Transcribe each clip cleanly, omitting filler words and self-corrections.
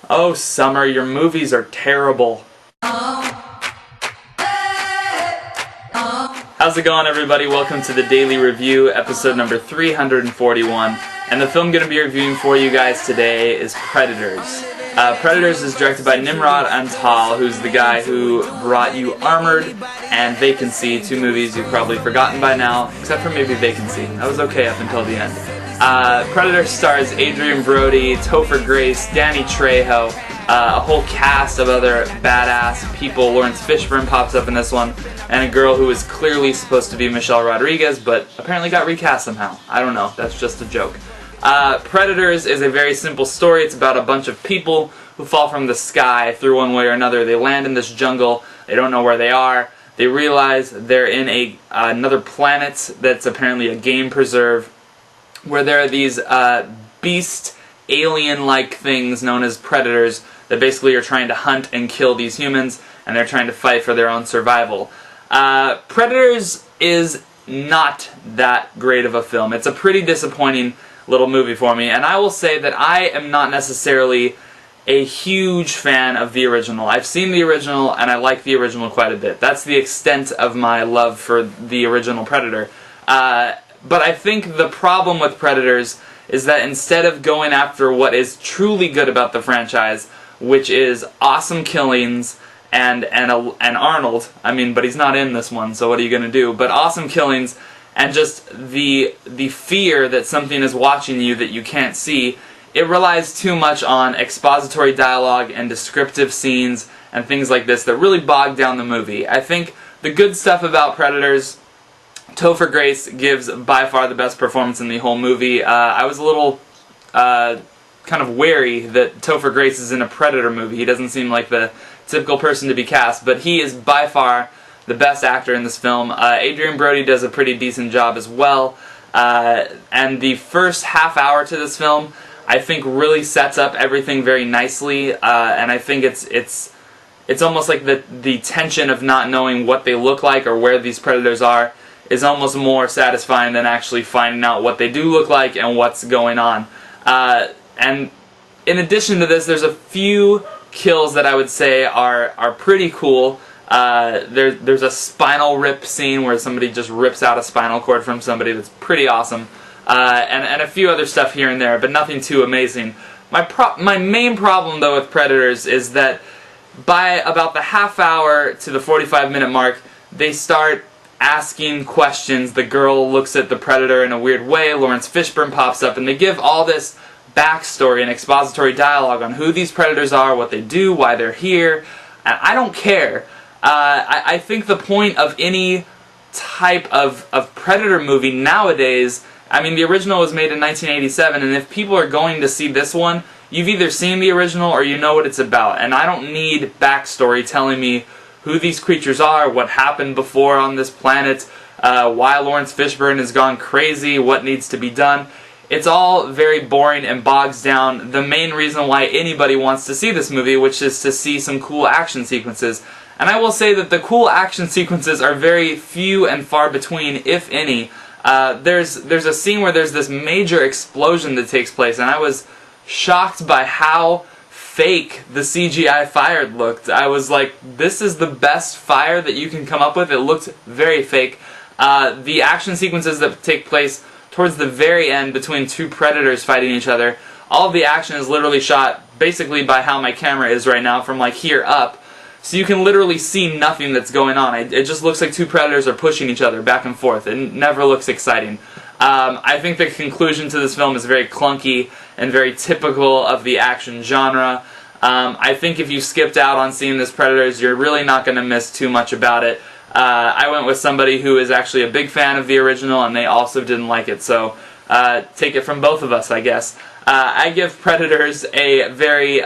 Oh, Summer, your movies are terrible. How's it going, everybody? Welcome to the Daily Review, episode number 341. And the film I'm going to be reviewing for you guys today is Predators. Predators is directed by Nimrod Antal, who's the guy who brought you Armored and Vacancy, two movies you've probably forgotten by now, except for maybe Vacancy. That was okay up until the end. Predators stars Adrien Brody, Topher Grace, Danny Trejo, a whole cast of other badass people. Lawrence Fishburne pops up in this one, and a girl who is clearly supposed to be Michelle Rodriguez, but apparently got recast somehow. I don't know, that's just a joke. Predators is a very simple story. It's about a bunch of people who fall from the sky through one way or another. They land in this jungle, they don't know where they are, they realize they're in another planet that's apparently a game preserve, where there are these beast, alien-like things known as predators that basically are trying to hunt and kill these humans, and they're trying to fight for their own survival. Predators is not that great of a film. It's a pretty disappointing little movie for me, and I will say that I am not necessarily a huge fan of the original. I've seen the original, and I like the original quite a bit. That's the extent of my love for the original Predator. But I think the problem with Predators is that instead of going after what is truly good about the franchise, which is awesome killings and Arnold, I mean, but he's not in this one, so what are you going to do? But awesome killings and just the fear that something is watching you that you can't see, it relies too much on expository dialogue and descriptive scenes and things like this that really bog down the movie. I think the good stuff about Predators, Topher Grace gives by far the best performance in the whole movie. I was a little kind of wary that Topher Grace is in a Predator movie. He doesn't seem like the typical person to be cast, but he is by far the best actor in this film. Adrien Brody does a pretty decent job as well. And the first half hour to this film, I think, really sets up everything very nicely. And I think it's almost like the tension of not knowing what they look like or where these predators are is almost more satisfying than actually finding out what they do look like and what's going on. And in addition to this, there's a few kills that I would say are pretty cool. There's a spinal rip scene where somebody just rips out a spinal cord from somebody that's pretty awesome. And a few other stuff here and there, but nothing too amazing. My main problem, though, with Predators is that by about the half hour to the 45-minute mark, they start asking questions. The girl looks at the predator in a weird way, Lawrence Fishburne pops up, and they give all this backstory and expository dialogue on who these predators are, what they do, why they're here, and I don't care. I think the point of any type of Predator movie nowadays, I mean, the original was made in 1987, and if people are going to see this one, you've either seen the original or you know what it's about, and I don't need backstory telling me who these creatures are, what happened before on this planet, why Lawrence Fishburne has gone crazy, what needs to be done. It's all very boring and bogs down the main reason why anybody wants to see this movie, which is to see some cool action sequences. And I will say that the cool action sequences are very few and far between, if any. There's a scene where there's this major explosion that takes place, and I was shocked by how fake the CGI fire looked. I was like, this is the best fire that you can come up with. It looked very fake. The action sequences that take place towards the very end between two predators fighting each other, all of the action is literally shot basically by how my camera is right now, from like here up. So you can literally see nothing that's going on. It just looks like two predators are pushing each other back and forth. It never looks exciting. I think the conclusion to this film is very clunky and very typical of the action genre. I think if you skipped out on seeing this Predators, you're really not going to miss too much about it. I went with somebody who is actually a big fan of the original, and they also didn't like it, so take it from both of us, I guess. I give Predators a very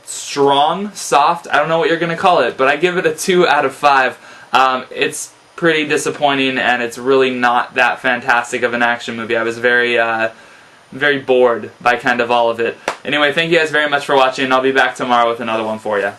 strong, soft, I don't know what you're going to call it, but I give it a 2 out of 5. It's pretty disappointing, and it's really not that fantastic of an action movie. I was very bored by kind of all of it. Anyway, thank you guys very much for watching, and I'll be back tomorrow with another one for you.